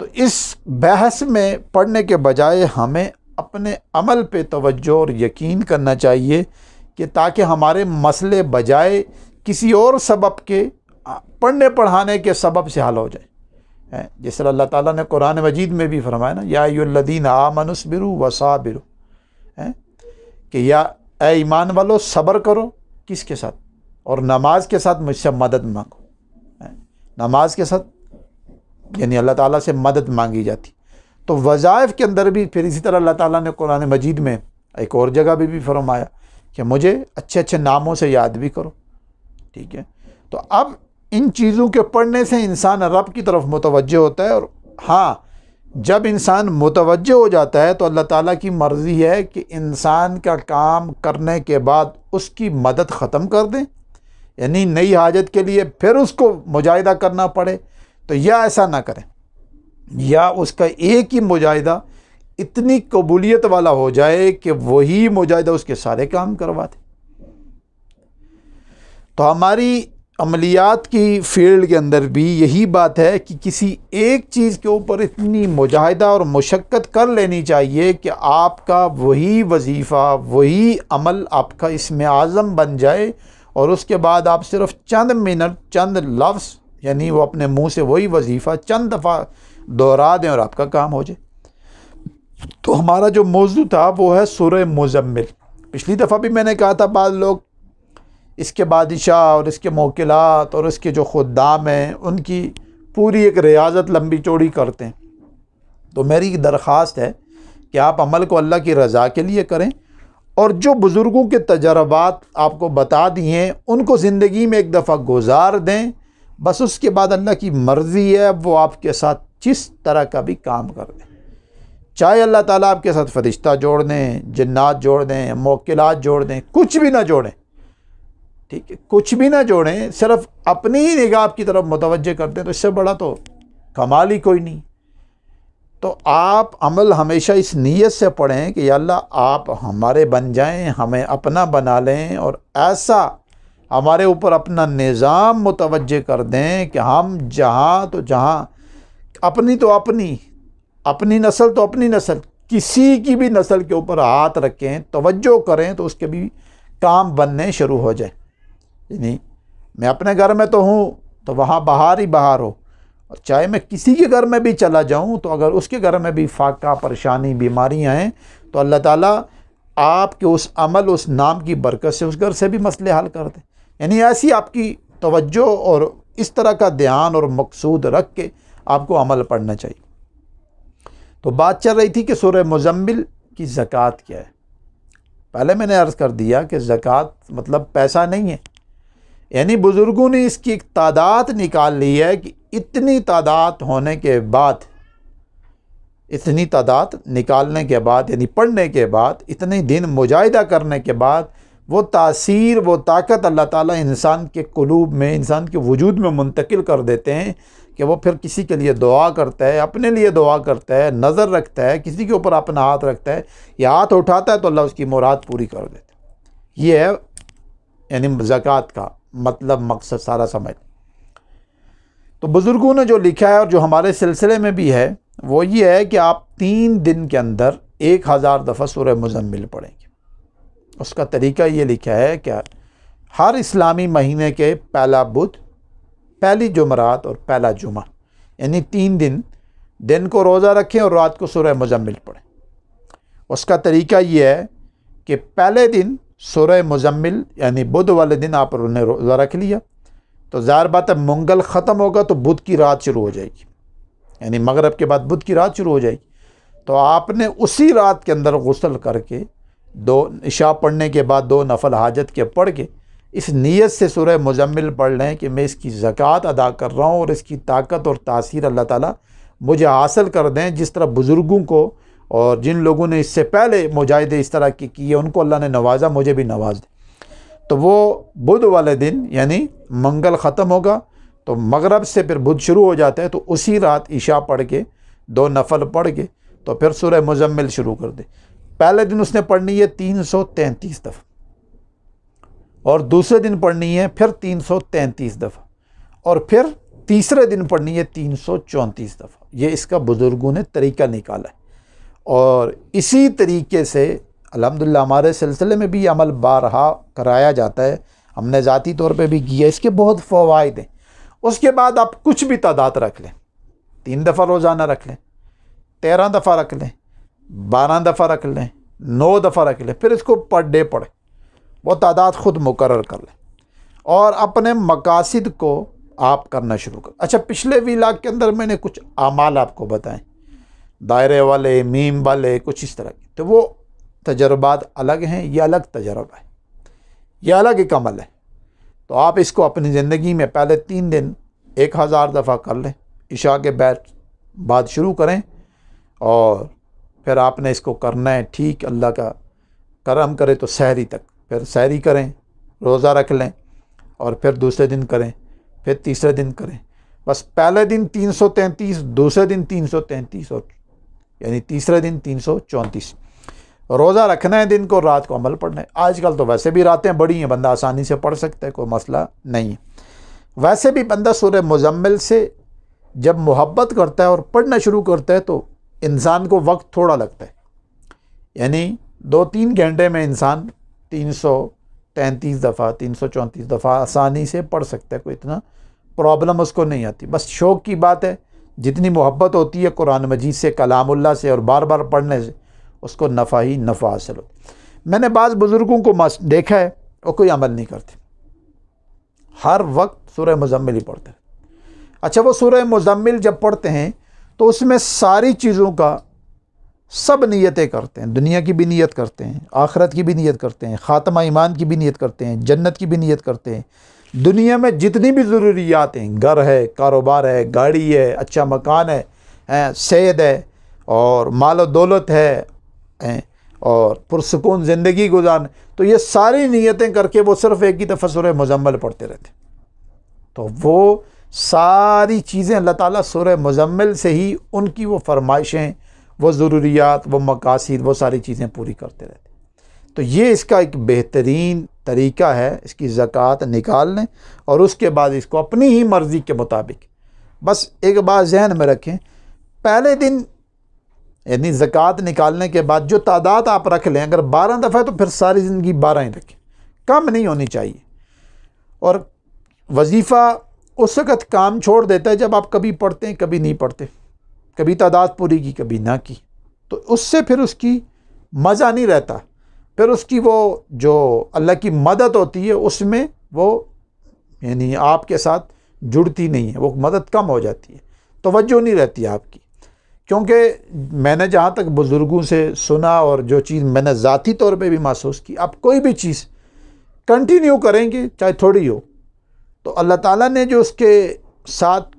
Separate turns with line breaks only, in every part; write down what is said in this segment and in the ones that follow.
تو اس بحث میں پڑھنے کے بجائے ہمیں اپنے عمل پہ توجہ اور یقین کرنا چاہیے کہ تاکہ ہمارے مسئلے بجائے کسی اور سبب کے پڑھنے پڑھانے کے سبب سے حل ہو جائے. جس طرح اللہ تعالیٰ نے قرآن مجید میں بھی فرمایا نا، یا ایھا الذین آمنوا اصبروا وصابروا، کہ یا اے ایمان والو صبر کرو، کس کے ساتھ؟ اور نماز کے ساتھ مجھ سے مدد مانگو. نماز کے ساتھ یعنی اللہ تعالیٰ سے مدد مانگی جاتی. تو وظائف کے اندر بھی پھر اسی طرح اللہ تعالیٰ نے قرآن مجید میں ایک اور جگہ بھی فرمایا کہ مجھے اچھے اچھے ناموں سے یاد بھی کرو. ٹھیک ہے، تو اب ان چیزوں کے پڑھنے سے انسان رب کی طرف متوجہ ہوتا ہے. اور ہاں، جب انسان متوجہ ہو جاتا ہے تو اللہ تعالیٰ کی مرضی ہے کہ انسان کا کام کرنے کے بعد اس کی مدد ختم کر دیں، یعنی نئی حاجت کے لیے پھر اس کو مجاہدہ کرنا پڑے. تو یا ایسا نہ کریں، یا اس کا ایک ہی مجاہدہ اتنی قبولیت والا ہو جائے کہ وہی مجاہدہ اس کے سارے کام کروا دے. تو ہماری عملیات کی فیلڈ کے اندر بھی یہی بات ہے کہ کسی ایک چیز کے اوپر اتنی مجاہدہ اور مشقت کر لینی چاہیے کہ آپ کا وہی وظیفہ، وہی عمل آپ کا اسم اعظم بن جائے، اور اس کے بعد آپ صرف چند منٹ، چند لفظ، یعنی وہ اپنے منہ سے وہی وظیفہ چند دفعہ دہرا دیں اور آپ کا کام ہو جائے. تو ہمارا جو موضوع تھا وہ ہے سورہ مزمل. پچھلی دفعہ بھی میں نے کہا تھا بعض لوگ اس کے بادشاہ اور اس کے موکلات اور اس کے جو خدام ہیں ان کی پوری ایک ریاضت لمبی چوڑی کرتے ہیں. تو میری درخواست ہے کہ آپ عمل کو اللہ کی رضا کے لیے کریں، اور جو بزرگوں کے تجربات آپ کو بتا دیے ان کو زندگی میں ایک دفعہ گزار دیں. بس اس کے بعد اللہ کی مرضی ہے وہ آپ کے ساتھ جس طرح کا بھی کام کر دیں. چاہے اللہ تعالیٰ آپ کے ساتھ فرشتہ جوڑ دیں، جنات جوڑ دیں، موکلات جوڑ دیں، کچھ بھی نہ جوڑیں. ٹھیک ہے، کچھ بھی نہ جوڑیں، صرف اپنی ہی نگاہ کی طرف متوجہ کر دیں، تو اس سے بڑا تو کمال ہی کوئی نہیں. تو آپ عمل ہمیشہ اس نیت سے پڑھیں کہ یا اللہ آپ ہمارے بن جائیں، ہمیں اپنا بنا لیں، اور ایسا ہمارے اوپر اپنا نظام متوجہ کر دیں کہ ہم جہاں تو جہاں اپنی تو اپنی نسل تو اپنی نسل، کسی کی بھی نسل کے اوپر ہاتھ رکھیں، توجہ کریں تو اس کے بھی کام بننے شروع ہو جائیں. یعنی میں اپنے گھر میں تو ہوں تو وہاں بہار ہی بہار ہو، اور چاہے میں کسی کے گھر میں بھی چلا جاؤں تو اگر اس کے گھر میں بھی فاقہ، پریشانی، بیماریاں ہیں تو اللہ تعالیٰ آپ کے اس عمل، اس نام کی برکت سے اس گھر سے بھی مسئلے حل کر دیں. یعنی ایسی آپ کی توجہ اور اس طرح کا دھیان اور مقصود رکھ کے آپ کو عمل پڑھنا چاہیے. تو بات چل رہی تھی کہ سورہ مزمل کی زکوٰۃ کیا ہے. پہلے میں نے عرض کر دیا کہ زکوٰۃ مطلب پیسہ نہیں ہے، یعنی بزرگوں نے اس کی ایک تعداد نکال لی ہے کہ اتنی تعداد ہونے کے بعد، اتنی تعداد نکالنے کے بعد، یعنی پڑھنے کے بعد، اتنے دن مجاہدہ کرنے کے بعد وہ تاثیر، وہ طاقت اللہ تعالیٰ انسان کے قلوب میں، انسان کے وجود میں منتقل کر دیتے ہیں کہ وہ پھر کسی کے لیے دعا کرتا ہے، اپنے لیے دعا کرتا ہے، نظر رکھتا ہے، کسی کے اوپر اپنا ہاتھ رکھتا ہے یا ہاتھ اٹھاتا ہے تو اللہ اس کی مراد پوری کر دیتا ہے. یہ ہے یعنی زکوٰۃ کا مطلب، مقصد سارا سمجھ. تو بزرگوں نے جو لکھا ہے اور جو ہمارے سلسلے میں بھی ہے وہ یہ ہے کہ آپ 3 دن کے اندر 1000 دفعہ سورہ مزمل پڑھیں گے. اس کا طریقہ یہ لکھا ہے کہ ہر اسلامی مہینے کے پہلا بدھ، پہلی جمعرات اور پہلا جمعہ، یعنی 3 دن کو روزہ رکھیں اور رات کو سورہ مزمل پڑھیں. اس کا طریقہ یہ ہے کہ پہلے دن سورہ مزمل یعنی بدھ والے دن آپ نے روزہ رکھ لیا تو ظاہر بات ہے منگل ختم ہوگا تو بدھ کی رات شروع ہو جائے گی، یعنی مغرب کے بعد بدھ کی رات شروع ہو جائے گی. تو آپ نے اسی رات کے اندر غسل کر کے 2 عشاء پڑھنے کے بعد 2 نفل حاجت کے پڑھ کے اس نیت سے سورہ مزمل پڑھ لیں کہ میں اس کی زکوٰۃ ادا کر رہا ہوں اور اس کی طاقت اور تاثیر اللہ تعالیٰ مجھے حاصل کر دیں، جس طرح بزرگوں کو اور جن لوگوں نے اس سے پہلے مجاہدے اس طرح کی کیے ان کو اللہ نے نوازا، مجھے بھی نواز دے. تو وہ بدھ والے دن یعنی منگل ختم ہوگا تو مغرب سے پھر بدھ شروع ہو جاتا ہے، تو اسی رات عشاء پڑھ کے 2 نفل پڑھ کے تو پھر سورہ مزمل شروع کر دے. پہلے دن اس نے پڑھنی ہے 333 دفعہ، اور دوسرے دن پڑھنی ہے پھر 333 دفعہ، اور پھر تیسرے دن پڑھنی ہے 334 دفعہ۔ یہ اس کا بزرگوں نے طریقہ نکالا ہے، اور اسی طریقے سے الحمدللہ ہمارے سلسلے میں بھی عمل بارہا کرایا جاتا ہے، ہم نے ذاتی طور پہ بھی کیا، اس کے بہت فوائد ہیں۔ اس کے بعد آپ کچھ بھی تعداد رکھ لیں، 3 دفعہ روزانہ رکھ لیں، 13 دفعہ رکھ لیں، 12 دفعہ رکھ لیں، 9 دفعہ رکھ لیں، پھر اس کو پر ڈے پڑھیں، وہ تعداد خود مقرر کر لیں اور اپنے مقاصد کو آپ کرنا شروع کریں۔ اچھا، پچھلے ویلاگ کے اندر میں نے کچھ اعمال آپ کو بتائیں، دائرے والے، میم والے، کچھ اس طرح کی، تو وہ تجربات الگ ہیں، یہ الگ تجربہ ہے، یہ الگ ایک عمل ہے۔ تو آپ اس کو اپنی زندگی میں پہلے 3 دن 1000 دفعہ کر لیں، عشاء کے بعد شروع کریں، اور پھر آپ نے اس کو کرنا ہے، ٹھیک، اللہ کا کرم کرے تو سحری تک، پھر سحری کریں، روزہ رکھ لیں، اور پھر دوسرے دن کریں، پھر تیسرے دن کریں، بس پہلے دن 333، دوسرے دن 333، اور یعنی تیسرے دن 334۔ روزہ رکھنا ہے دن کو، رات کو عمل پڑھنا ہے۔ آج کل تو ویسے بھی راتیں بڑی ہیں، بندہ آسانی سے پڑھ سکتا ہے، کوئی مسئلہ نہیں ہے۔ ویسے بھی بندہ سورہ مزمل سے جب محبت کرتا ہے اور پڑھنا شروع کرتا ہے تو انسان کو وقت تھوڑا لگتا ہے، یعنی 2-3 گھنٹے میں انسان 333 دفعہ 334 دفعہ آسانی سے پڑھ سکتا ہے، کوئی اتنا پرابلم اس کو نہیں آتی۔ بس شوق کی بات ہے، جتنی محبت ہوتی ہے قرآن مجید سے، کلام اللہ سے، اور بار بار پڑھنے سے، اس کو نفع ہی نفع حاصل ہوتا۔ میں نے بعض بزرگوں کو دیکھا ہے وہ کوئی عمل نہیں کرتے، ہر وقت سورہ مزمل ہی پڑھتے ہیں۔ اچھا، وہ سورہ مزمل جب پڑھتے ہیں تو اس میں ساری چیزوں کا سب نیتیں کرتے ہیں، دنیا کی بھی نیت کرتے ہیں، آخرت کی بھی نیت کرتے ہیں، خاتمہ ایمان کی بھی نیت کرتے ہیں، جنت کی بھی نیت کرتے ہیں، دنیا میں جتنی بھی ضروریات ہیں، گھر ہے، کاروبار ہے، گاڑی ہے، اچھا مکان ہے، صحت ہے، اور مال و دولت ہے، اور پرسکون زندگی گزارنا، تو یہ ساری نیتیں کر کے وہ صرف ایک ہی دفعہ سورہ مزمل پڑھتے رہتے، تو وہ ساری چیزیں اللہ تعالیٰ سورہ مزمل سے ہی ان کی وہ فرمائشیں، وہ ضروریات، وہ مقاصد، وہ ساری چیزیں پوری کرتے رہتے۔ تو یہ اس کا ایک بہترین طریقہ ہے، اس کی زکوٰۃ نکال لیں، اور اس کے بعد اس کو اپنی ہی مرضی کے مطابق، بس ایک بات ذہن میں رکھیں، پہلے دن یعنی زکوٰۃ نکالنے کے بعد جو تعداد آپ رکھ لیں، اگر 12 دفعہ تو پھر ساری زندگی 12 ہی رکھیں، کم نہیں ہونی چاہیے۔ اور وظیفہ اس وقت کام چھوڑ دیتا ہے جب آپ کبھی پڑھتے ہیں کبھی نہیں پڑھتے، کبھی تعداد پوری کی کبھی نہ کی، تو اس سے پھر اس کی مزہ نہیں رہتا، پھر اس کی وہ جو اللہ کی مدد ہوتی ہے اس میں وہ یعنی آپ کے ساتھ جڑتی نہیں ہے، وہ مدد کم ہو جاتی ہے، توجہ نہیں رہتی آپ کی۔ کیونکہ میں نے جہاں تک بزرگوں سے سنا اور جو چیز میں نے ذاتی طور پہ بھی محسوس کی، آپ کوئی بھی چیز کنٹینیو کریں گے چاہے تھوڑی ہو، تو اللہ تعالیٰ نے جو اس کے ساتھ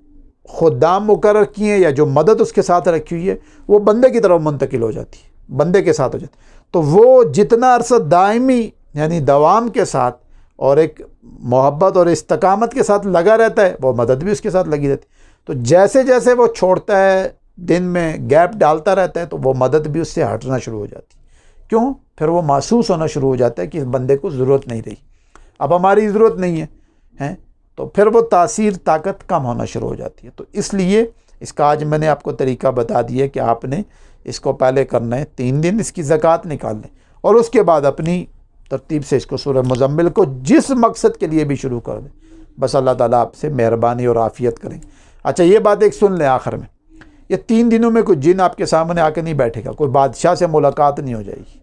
خدام مقرر کیے ہیں یا جو مدد اس کے ساتھ رکھی ہوئی ہے، وہ بندے کی طرف منتقل ہو جاتی ہے، بندے کے ساتھ ہو جاتی ہے، تو وہ جتنا عرصہ دائمی یعنی دوام کے ساتھ اور ایک محبت اور استقامت کے ساتھ لگا رہتا ہے، وہ مدد بھی اس کے ساتھ لگی رہتی ہے۔ تو جیسے جیسے وہ چھوڑتا ہے، دن میں گیپ ڈالتا رہتا ہے، تو وہ مدد بھی اس سے ہٹنا شروع ہو جاتی ہے۔ کیوں؟ پھر وہ محسوس ہونا شروع ہو جاتا ہے کہ اس بندے کو ضرورت نہیں رہی، اب ہماری ضرورت نہیں ہے، تو پھر وہ تاثیر طاقت کم ہونا شروع ہو جاتی ہے۔ تو اس لیے اس کا آج میں نے آپ کو طریقہ بتا دیا کہ آپ نے اس کو پہلے کرنا ہے، 3 دن اس کی زکوٰۃ نکال لیں، اور اس کے بعد اپنی ترتیب سے اس کو سورہ مزمل کو جس مقصد کے لیے بھی شروع کر دیں، بس اللہ تعالیٰ آپ سے مہربانی اور عافیت کریں۔ اچھا، یہ بات ایک سن لیں آخر میں، یہ 3 دنوں میں کوئی جن آپ کے سامنے آ کے نہیں بیٹھے گا، کوئی بادشاہ سے ملاقات نہیں ہو جائے گی،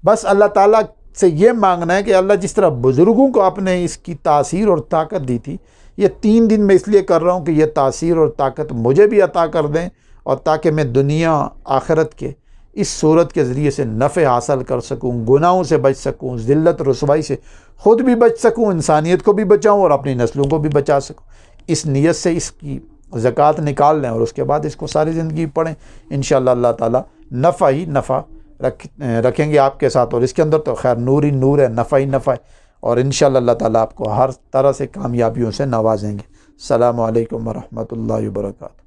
بس اللہ تعالیٰ سے یہ مانگنا ہے کہ اللہ جس طرح بزرگوں کو آپ نے اس کی تاثیر اور طاقت دی تھی، یہ 3 دن میں اس لیے کر رہا ہوں کہ یہ تاثیر اور طاقت مجھے بھی عطا کر دیں، اور تاکہ میں دنیا آخرت کے اس صورت کے ذریعے سے نفع حاصل کر سکوں، گناہوں سے بچ سکوں، ذلت رسوائی سے خود بھی بچ سکوں، انسانیت کو بھی بچاؤں اور اپنی نسلوں کو بھی بچا سکوں۔ اس نیت سے اس کی زکوٰۃ نکال لیں، اور اس کے بعد اس کو ساری زندگی پڑھیں، انشاءاللہ اللہ تعالیٰ نفع ہی نفع رکھیں گے آپ کے ساتھ، اور اس کے اندر تو خیر نور ہی نور ہے، نفع ہی نفع ہے، اور انشاءاللہ اللہ تعالیٰ آپ کو ہر طرح سے کامیابیوں سے نوازیں گے۔ السلام علیکم ورحمۃ اللہ وبرکاتہ۔